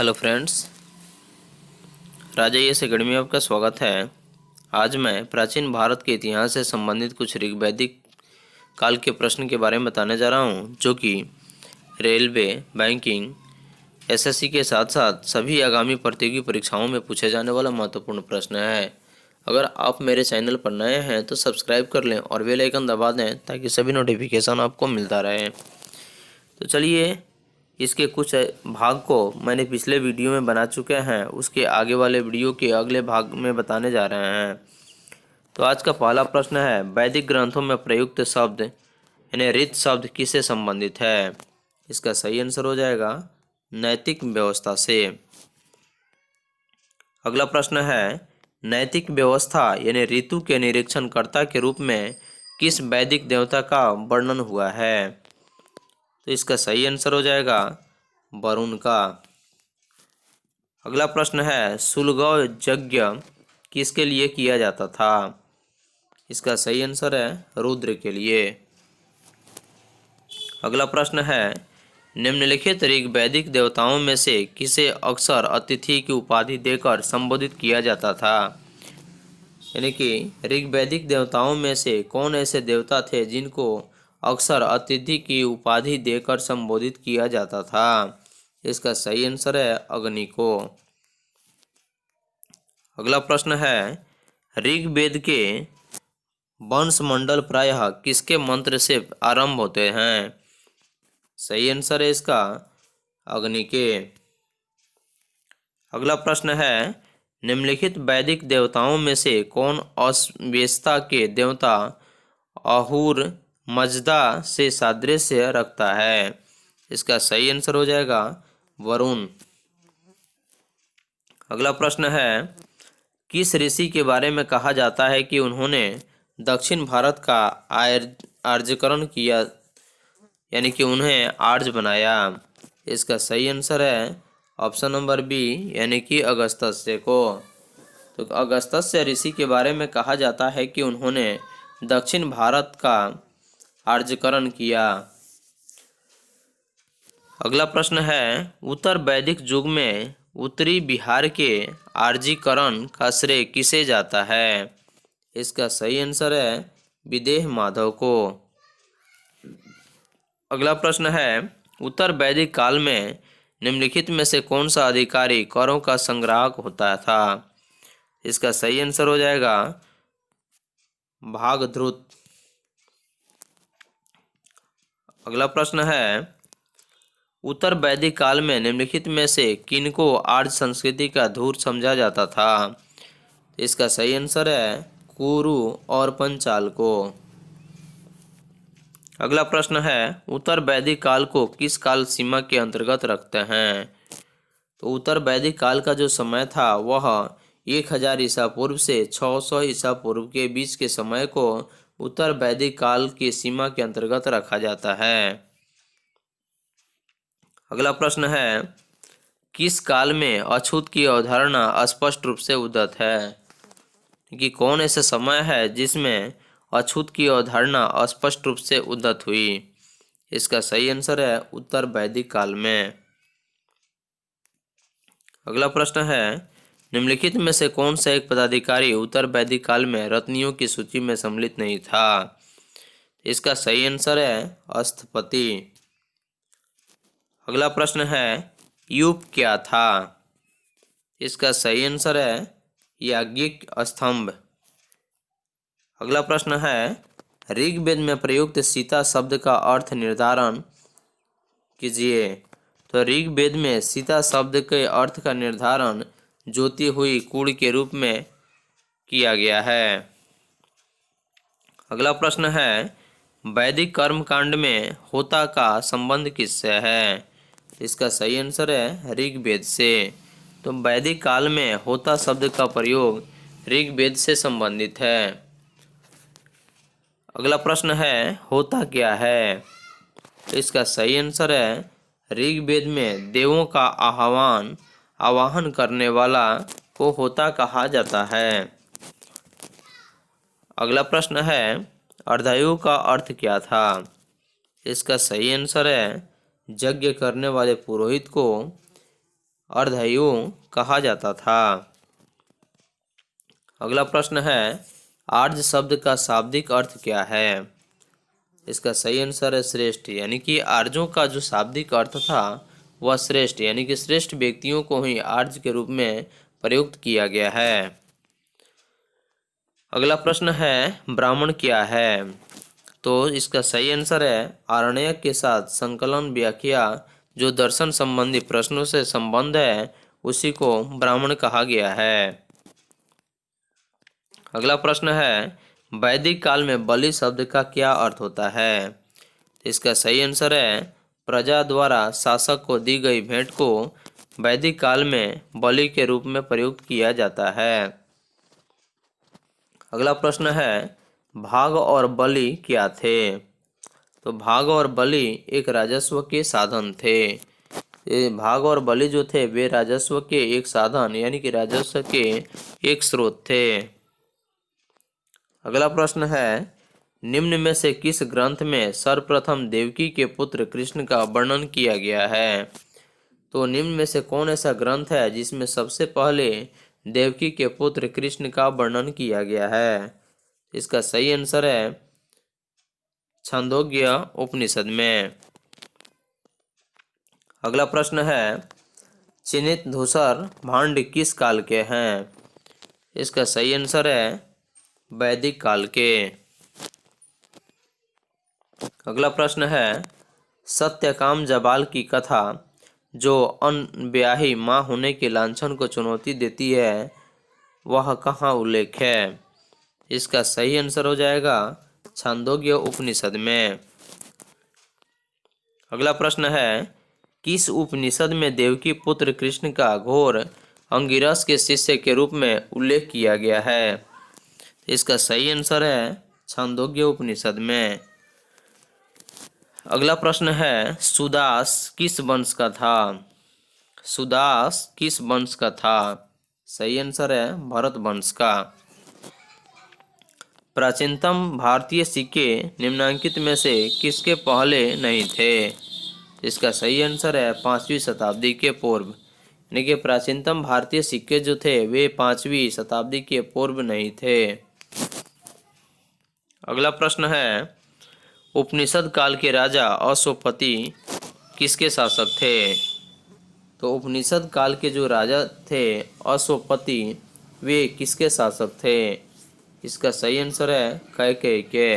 Hello friends, राजा yes academy में आपका स्वागत है। आज मैं प्राचीन भारत के इतिहास से संबंधित कुछ ऋग्वैदिक काल के प्रश्न के बारे में बताने जा रहा हूं, जो कि रेलवे, बैंकिंग, एसएससी के साथ साथ सभी आगामी प्रतियोगी परीक्षाओं में पूछे जाने वाला महत्वपूर्ण प्रश्न है। अगर आप मेरे चैनल पर नए हैं तो सब्सक्राइब कर लें और बेल आइकन दबा दें ताकि सभी नोटिफिकेशन आपको मिलता रहे। तो चलिए, इसके कुछ भाग को मैंने पिछले वीडियो में बना चुके हैं, उसके आगे वाले वीडियो के अगले भाग में बताने जा रहे हैं। तो आज का पहला प्रश्न है, वैदिक ग्रंथों में प्रयुक्त शब्द यानी ऋत शब्द किससे संबंधित है? इसका सही आंसर हो जाएगा नैतिक व्यवस्था से। अगला प्रश्न है, नैतिक व्यवस्था यानी ऋतु के निरीक्षणकर्ता के रूप में किस वैदिक देवता का वर्णन हुआ है? तो इसका सही आंसर हो जाएगा वरुण का। अगला प्रश्न है, सुलगौ यज्ञ किसके लिए किया जाता था? इसका सही आंसर है रुद्र के लिए। अगला प्रश्न है, निम्नलिखित ऋग्वैदिक देवताओं में से किसे अक्सर अतिथि की उपाधि देकर संबोधित किया जाता था? यानी कि ऋग्वैदिक देवताओं में से कौन ऐसे देवता थे जिनको अक्सर अतिथि की उपाधि देकर संबोधित किया जाता था? इसका सही आंसर है अग्नि को। अगला प्रश्न है, ऋग्वेद के वंशमंडल प्रायः किसके मंत्र से आरंभ होते हैं? सही आंसर है इसका अग्नि के। अगला प्रश्न है, निम्नलिखित वैदिक देवताओं में से कौन अस्वेस्ता के देवता अहुर मजदा से सादृश्य रखता है? इसका सही आंसर हो जाएगा वरुण। अगला प्रश्न है, किस ऋषि के बारे में कहा जाता है कि उन्होंने दक्षिण भारत का आर्यकरण किया, यानी कि उन्हें आर्य बनाया? इसका सही आंसर है ऑप्शन नंबर बी, यानी कि अगस्त्य को। तो अगस्त्य ऋषि के बारे में कहा जाता है कि उन्होंने दक्षिण भारत का आर्यकरण किया। अगला प्रश्न है, उत्तर वैदिक युग में उत्तरी बिहार के आर्यीकरण का श्रेय किसे जाता है? इसका सही आंसर है विदेह माधव को। अगला प्रश्न है, उत्तर वैदिक काल में निम्नलिखित में से कौन सा अधिकारी करों का संग्राहक होता था? इसका सही आंसर हो जाएगा भागध्रुत। अगला प्रश्न है, उत्तर वैदिक काल में निम्नलिखित में से किनको आर्य संस्कृति का धूर समझा जाता था? इसका सही आंसर है कुरु और पंचाल को। अगला प्रश्न है, उत्तर वैदिक काल को किस काल सीमा के अंतर्गत रखते हैं? तो उत्तर वैदिक काल का जो समय था वह 1000 ईसा पूर्व से 600 ईसा पूर्व के बीच के समय को उत्तर वैदिक काल की सीमा के अंतर्गत रखा जाता है। अगला प्रश्न है, किस काल में अछूत की अवधारणा स्पष्ट रूप से उद्धत है? कि कौन ऐसा समय है जिसमें अछूत की अवधारणा स्पष्ट रूप से उद्धत हुई? इसका सही आंसर है उत्तर वैदिक काल में। अगला प्रश्न है, निम्नलिखित में से कौन सा एक पदाधिकारी उत्तर वैदिक काल में रत्नियों की सूची में सम्मिलित नहीं था? इसका सही आंसर है अस्थपति। अगला प्रश्न है, यूप क्या था? इसका सही आंसर है याज्ञिक स्तंभ। अगला प्रश्न है, ऋग्वेद में प्रयुक्त सीता शब्द का अर्थ निर्धारण कीजिए। तो ऋग्वेद में सीता शब्द के अर्थ का निर्धारण ज्योति हुई कुड़ के रूप में किया गया है। अगला प्रश्न है, वैदिक कर्मकांड में होता का संबंध किससे है? इसका सही आंसर है ऋग्वेद से। तो वैदिक काल में होता शब्द का प्रयोग ऋग्वेद से संबंधित है। अगला प्रश्न है, होता क्या है? तो इसका सही आंसर है ऋग्वेद में देवों का आवाहन करने वाला को होता कहा जाता है। अगला प्रश्न है, अर्धायु का अर्थ क्या था? इसका सही आंसर है यज्ञ करने वाले पुरोहित को अर्धायु कहा जाता था। अगला प्रश्न है, आर्य शब्द का शाब्दिक अर्थ क्या है? इसका सही आंसर है श्रेष्ठ, यानी कि आर्यों का जो शाब्दिक अर्थ था वह श्रेष्ठ, यानी कि श्रेष्ठ व्यक्तियों को ही आर्य के रूप में प्रयुक्त किया गया है। अगला प्रश्न है, ब्राह्मण क्या है? तो इसका सही आंसर है आरण्यक के साथ संकलन व्याख्या, जो दर्शन संबंधी प्रश्नों से संबंध है उसी को ब्राह्मण कहा गया है। अगला प्रश्न है, वैदिक काल में बलि शब्द का क्या अर्थ होता है? इसका सही आंसर है प्रजा द्वारा शासक को दी गई भेंट को वैदिक काल में बलि के रूप में प्रयुक्त किया जाता है। अगला प्रश्न है, भाग और बलि क्या थे? तो भाग और बलि एक राजस्व के साधन थे। ये भाग और बलि जो थे वे राजस्व के एक साधन, यानी कि राजस्व के एक स्रोत थे। अगला प्रश्न है, निम्न में से किस ग्रंथ में सर्वप्रथम देवकी के पुत्र कृष्ण का वर्णन किया गया है? तो निम्न में से कौन ऐसा ग्रंथ है जिसमें सबसे पहले देवकी के पुत्र कृष्ण का वर्णन किया गया है? इसका सही आंसर है छांदोग्य उपनिषद में। अगला प्रश्न है, चिन्हित धूसर भांड किस काल के हैं? इसका सही आंसर है वैदिक काल के। अगला प्रश्न है, सत्यकाम जबाल की कथा जो अनब्याही माँ होने के लांछन को चुनौती देती है वह कहाँ उल्लेख है? इसका सही आंसर हो जाएगा छांदोग्य उपनिषद में। अगला प्रश्न है, किस उपनिषद में देवकी पुत्र कृष्ण का घोर अंगिरस के शिष्य के रूप में उल्लेख किया गया है? इसका सही आंसर है छांदोग्य उपनिषद में। अगला प्रश्न है, सुदास किस वंश का था? सुदास किस वंश का था? सही आंसर है भरत वंश का। प्राचीनतम भारतीय सिक्के निम्नलिखित में से किसके पहले नहीं थे? इसका सही आंसर है 5वीं शताब्दी के पूर्व, यानी कि प्राचीनतम भारतीय सिक्के जो थे वे 5वीं शताब्दी के पूर्व नहीं थे। अगला प्रश्न है, उपनिषद काल के राजा अश्वपति किसके शासक थे? तो उपनिषद काल के जो राजा थे अश्वपति वे किसके शासक थे? इसका सही आंसर है कैकेयी के।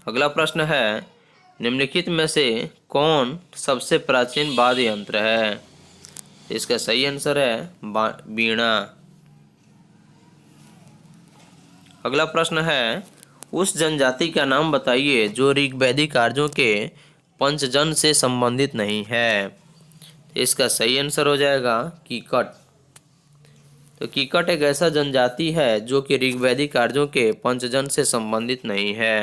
अगला प्रश्न है, निम्नलिखित में से कौन सबसे प्राचीन वाद्य यंत्र है? इसका सही आंसर है वीणा। अगला प्रश्न है, उस जनजाति का नाम बताइए जो ऋग्वैदिक आर्यों के पंचजन से संबंधित नहीं है। इसका सही आंसर हो जाएगा कीकट। तो कीकट एक ऐसा जनजाति है जो कि ऋग्वैदिक आर्यों के पंचजन से संबंधित नहीं है।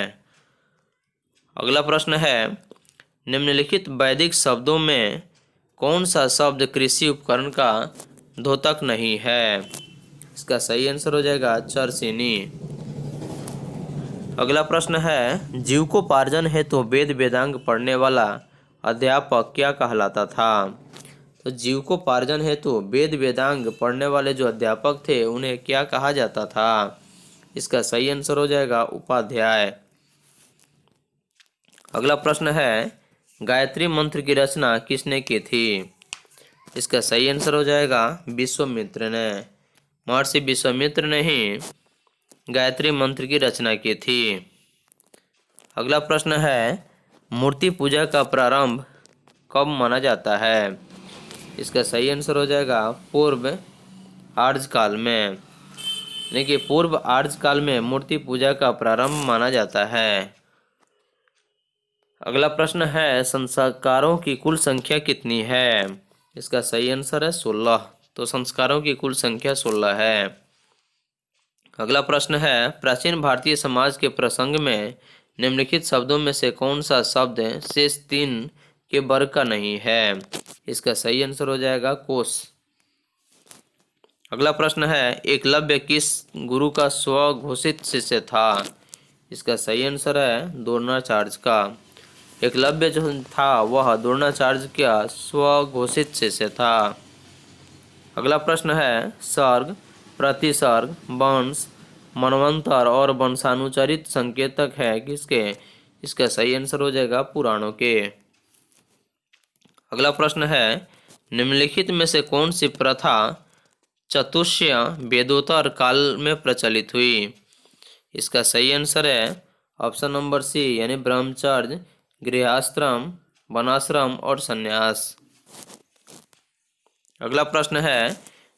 अगला प्रश्न है, निम्नलिखित वैदिक शब्दों में कौन सा शब्द कृषि उपकरण का द्योतक नहीं है? इसका सही आंसर हो जाएगा चरसिनी। अगला प्रश्न है, जीविकोपार्जन हेतु वेद वेदांग पढ़ने वाला अध्यापक क्या कहलाता था? तो जीविकोपार्जन हेतु वेद वेदांग पढ़ने वाले जो अध्यापक थे उन्हें क्या कहा जाता था? इसका सही आंसर हो जाएगा उपाध्याय। अगला प्रश्न है, गायत्री मंत्र की रचना किसने की थी? इसका सही आंसर हो जाएगा विश्वामित्र ने। महर्षि विश्वामित्र ने ही गायत्री मंत्र की रचना की थी। अगला प्रश्न है, मूर्ति पूजा का प्रारंभ कब माना जाता है? इसका सही आंसर हो जाएगा पूर्व आर्य काल में, यानी कि पूर्व आर्य काल में मूर्ति पूजा का प्रारंभ माना जाता है। अगला प्रश्न है, संस्कारों की कुल संख्या कितनी है? इसका सही आंसर है 16। तो संस्कारों की कुल संख्या 16 है। अगला प्रश्न है, प्राचीन भारतीय समाज के प्रसंग में निम्नलिखित शब्दों में से कौन सा शब्द शेष 3 के वर्ग का नहीं है? इसका सही आंसर हो जाएगा कोश। अगला प्रश्न है, एकलव्य किस गुरु का स्वघोषित शिष्य था? इसका सही आंसर है द्रोणाचार्य का। एकलव्य जो था वह द्रोणाचार्य का स्वघोषित शिष्य था। अगला प्रश्न है सर्ग, प्रतिसर्ग, वंश, मनवंतर और वंशानुचरित संकेतक है किसके? इसका सही आंसर हो जाएगा पुराणों के। अगला प्रश्न है निम्नलिखित में से कौन सी प्रथा चतुष्य वेदोत्तर काल में प्रचलित हुई? इसका सही आंसर है ऑप्शन नंबर सी यानी ब्रह्मचर्य, गृहस्थाश्रम, वनाश्रम और संन्यास। अगला प्रश्न है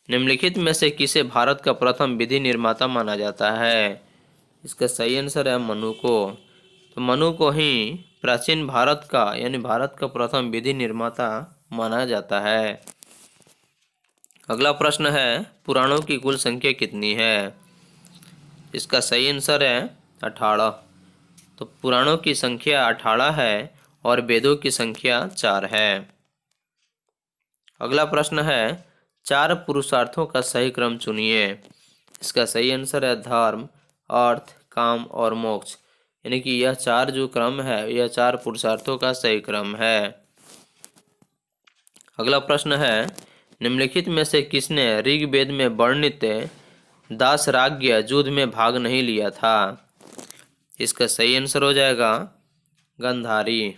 निम्नलिखित में से किसे भारत का प्रथम विधि निर्माता माना जाता है? इसका सही आंसर है मनु को। तो मनु को ही प्राचीन भारत का यानी भारत का प्रथम विधि निर्माता माना जाता है। अगला प्रश्न है पुराणों की कुल संख्या कितनी है? इसका सही आंसर है 18। तो पुराणों की संख्या 18 है और वेदों की संख्या 4 है। अगला प्रश्न है 4 पुरुषार्थों का सही क्रम चुनिए। इसका सही आंसर है धर्म, अर्थ, काम और मोक्ष। यानी कि यह 4 जो क्रम है यह 4 पुरुषार्थों का सही क्रम है। अगला प्रश्न है निम्नलिखित में से किसने ऋग्वेद में वर्णित दासराज्य युद्ध में भाग नहीं लिया था? इसका सही आंसर हो जाएगा गंधारी।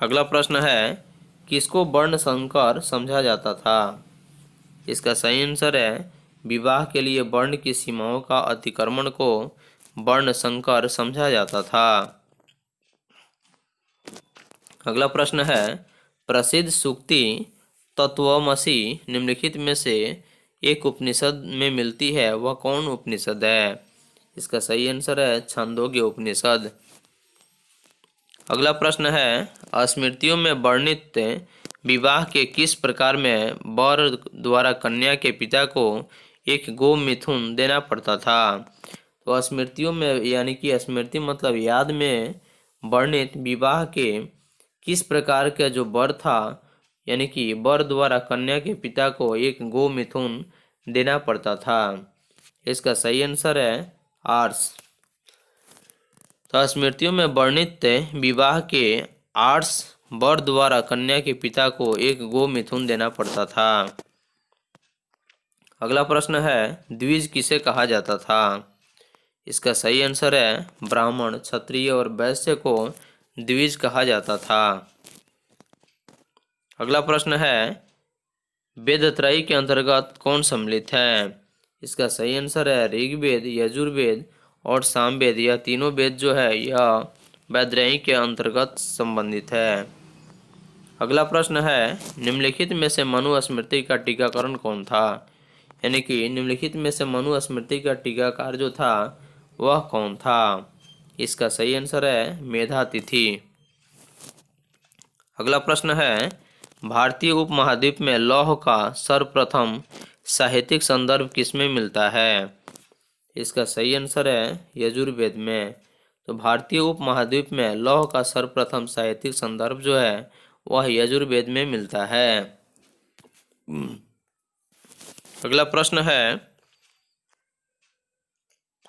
अगला प्रश्न है किसको वर्ण संकर समझा जाता था? इसका सही आंसर है विवाह के लिए वर्ण की सीमाओं का अतिक्रमण को वर्ण संकर समझा जाता था। अगला प्रश्न है प्रसिद्ध सूक्ति तत्वमसि निम्नलिखित में से एक उपनिषद में मिलती है वह कौन उपनिषद है? इसका सही आंसर है छांदोग्य उपनिषद। अगला प्रश्न है स्मृतियों में वर्णित विवाह के किस प्रकार में वर द्वारा कन्या के पिता को एक गो मिथुन देना पड़ता था? तो स्मृतियों में यानी कि स्मृति मतलब याद में वर्णित विवाह के किस प्रकार का जो वर था यानी कि वर द्वारा कन्या के पिता को एक गो मिथुन देना पड़ता था। इसका सही आंसर है आर्ष। तो स्मृतियों में वर्णित विवाह के आर्ष वर द्वारा कन्या के पिता को एक गो मिथुन देना पड़ता था। अगला प्रश्न है द्विज किसे कहा जाता था? इसका सही आंसर है ब्राह्मण, क्षत्रिय और वैश्य को द्विज कहा जाता था। अगला प्रश्न है वेदत्रयी के अंतर्गत कौन सम्मिलित है? इसका सही आंसर है ऋग्वेद, यजुर्वेद और सामवेद। यह तीनों वेद जो है यह वैदत्रयी के अंतर्गत संबंधित है। अगला प्रश्न है निम्नलिखित में से मनुस्मृति का टीकाकरण कौन था? यानी कि निम्नलिखित में से मनुस्मृति का टीकाकार जो था वह कौन था? इसका सही आंसर है मेधातिथि। अगला प्रश्न है भारतीय उपमहाद्वीप में लौह का सर्वप्रथम साहित्यिक संदर्भ किसमें मिलता है? इसका सही आंसर है यजुर्वेद में। तो भारतीय उपमहाद्वीप में लौह का सर्वप्रथम साहित्यिक संदर्भ जो है वह यजुर्वेद में मिलता है। अगला प्रश्न है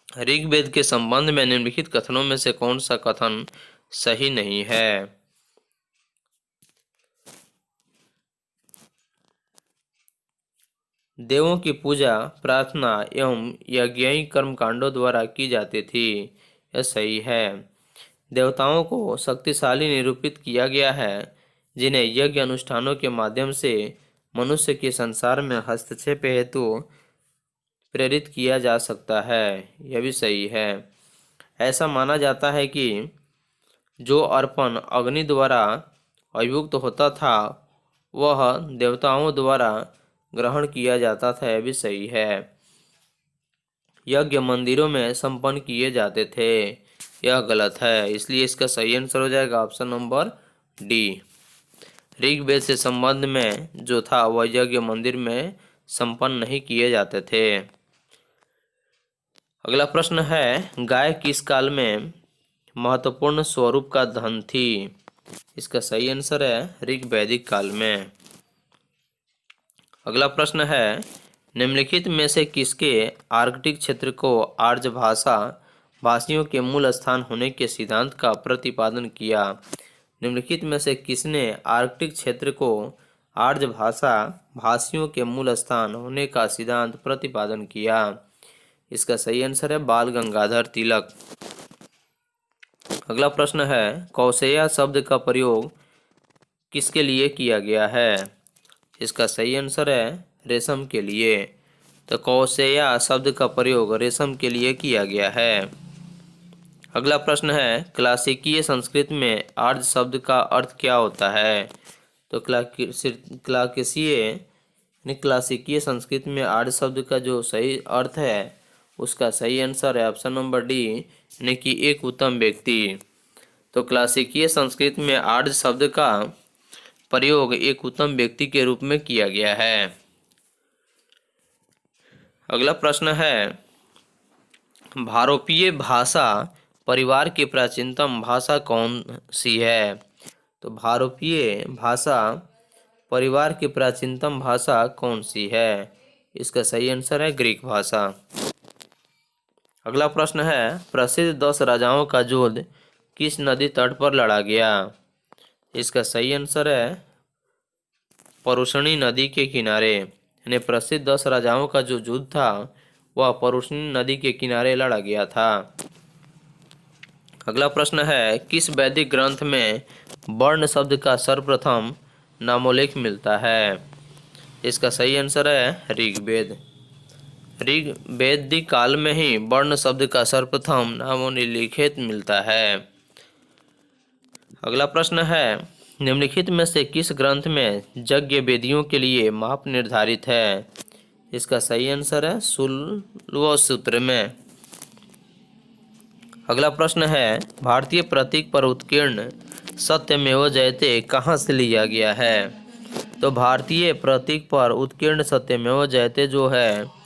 ऋग्वेद के संबंध में निम्नलिखित कथनों में से कौन सा कथन सही नहीं है? देवों की पूजा प्रार्थना एवं यज्ञिक कर्मकांडों द्वारा की जाती थी, यह सही है। देवताओं को शक्तिशाली निरूपित किया गया है जिन्हें यज्ञ अनुष्ठानों के माध्यम से मनुष्य के संसार में हस्तक्षेप हेतु प्रेरित किया जा सकता है, यह भी सही है। ऐसा माना जाता है कि जो अर्पण अग्नि द्वारा अभियुक्त होता था वह देवताओं द्वारा ग्रहण किया जाता था, यह भी सही है। यज्ञ मंदिरों में संपन्न किए जाते थे, यह गलत है। इसलिए इसका सही आंसर हो जाएगा ऑप्शन नंबर डी। ऋग्वेद से संबंध में जो था वह यज्ञ मंदिर में संपन्न नहीं किए जाते थे। अगला प्रश्न है गाय किस काल में महत्वपूर्ण स्वरूप का धन थी? इसका सही आंसर है ऋग्वैदिक काल में। अगला प्रश्न है निम्नलिखित में से किसके आर्कटिक क्षेत्र को आर्य भाषा भाषियों के मूल स्थान होने के सिद्धांत का प्रतिपादन किया? निम्नलिखित में से किसने आर्कटिक क्षेत्र को आर्य भाषा भाषियों के मूल स्थान होने का सिद्धांत प्रतिपादन किया? इसका सही आंसर है बाल गंगाधर तिलक। अगला प्रश्न है, कौशेया शब्द का प्रयोग किसके लिए किया गया है? इसका सही आंसर है रेशम के लिए। तो कौशेया शब्द का प्रयोग रेशम के लिए किया गया है। अगला प्रश्न है, क्लासिकीय संस्कृत में आर्य शब्द का अर्थ क्या होता है? तो क्लासिकीय संस्कृत में आर्य शब्द का जो सही अर्थ है उसका सही आंसर है ऑप्शन नंबर डी, यानी कि एक उत्तम व्यक्ति। तो क्लासिकीय संस्कृत में आर्य शब्द का प्रयोग एक उत्तम व्यक्ति के रूप में किया गया है। अगला प्रश्न है, भारोपीय भाषा परिवार की प्राचीनतम भाषा कौन सी है? तो भारोपीय भाषा परिवार की प्राचीनतम भाषा कौन सी है? इसका सही आंसर है ग्रीक भाषा। अगला प्रश्न है, प्रसिद्ध 10 राजाओं का युद्ध किस नदी तट पर लड़ा गया? इसका सही आंसर है परुशनी नदी के किनारे, यानी प्रसिद्ध 10 राजाओं का जो युद्ध था वह परुशनी नदी के किनारे लड़ा गया था। अगला प्रश्न है, किस वैदिक ग्रंथ में वर्ण शब्द का सर्वप्रथम नामोल्लेख मिलता है? इसका सही आंसर है ऋग्वेद। ऋग्वेदिक काल में ही वर्ण शब्द का सर्वप्रथम नामोल्लेखित मिलता है। अगला प्रश्न है, निम्नलिखित में से किस ग्रंथ में यज्ञ वेदियों के लिए माप निर्धारित है? इसका सही आंसर है शुल्ब सूत्र में। अगला प्रश्न है, भारतीय प्रतीक पर उत्कीर्ण सत्यमेव जयते कहाँ से लिया गया है? तो भारतीय प्रतीक पर उत्कीर्ण सत्यमेव जयते जो है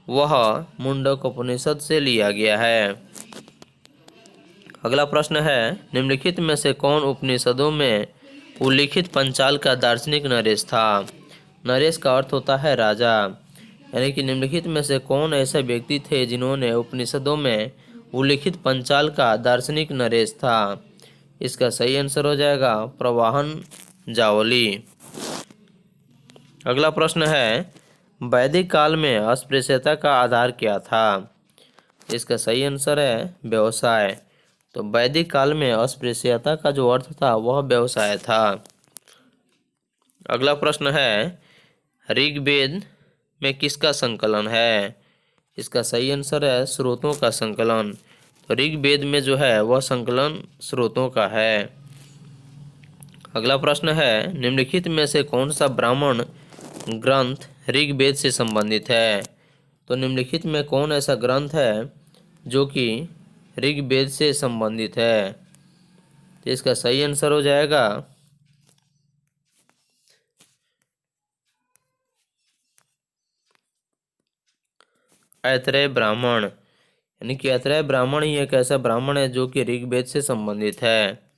वह मुंडक उपनिषद से लिया गया है। अगला प्रश्न है, निम्नलिखित में से कौन उपनिषदों में उल्लिखित पंचाल का दार्शनिक नरेश था? नरेश का अर्थ होता है राजा, यानी कि निम्नलिखित में से कौन ऐसे व्यक्ति थे जिन्होंने उपनिषदों में उल्लिखित पंचाल का दार्शनिक नरेश था? इसका सही आंसर हो जाएगा प्रवाहन जावली। अगला प्रश्न है, वैदिक काल में अस्पृश्यता का आधार क्या था? इसका सही आंसर है व्यवसाय। तो वैदिक काल में अस्पृश्यता का जो अर्थ था वह व्यवसाय था। अगला प्रश्न है, ऋग्वेद में किसका संकलन है? इसका सही आंसर है स्रोतों का संकलन। तो ऋग्वेद में जो है वह संकलन स्रोतों का है। अगला प्रश्न है, निम्नलिखित में से कौन सा ब्राह्मण ग्रंथ ऋग्वेद से संबंधित है? तो निम्नलिखित में कौन ऐसा ग्रंथ है जो कि ऋग्वेद से संबंधित है? तो इसका सही आंसर हो जाएगा ऐतरेय ब्राह्मण, यानी कि ऐतरेय ब्राह्मण ही एक ऐसा ब्राह्मण है जो कि ऋग्वेद से संबंधित है।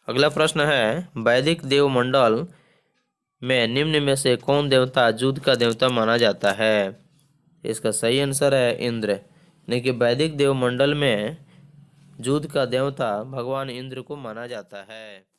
अगला प्रश्न है, वैदिक देवमंडल में निम्न में से कौन देवता युद्ध का देवता माना जाता है? इसका सही आंसर है इंद्र, यानी कि वैदिक देवमंडल में युद्ध का देवता भगवान इंद्र को माना जाता है।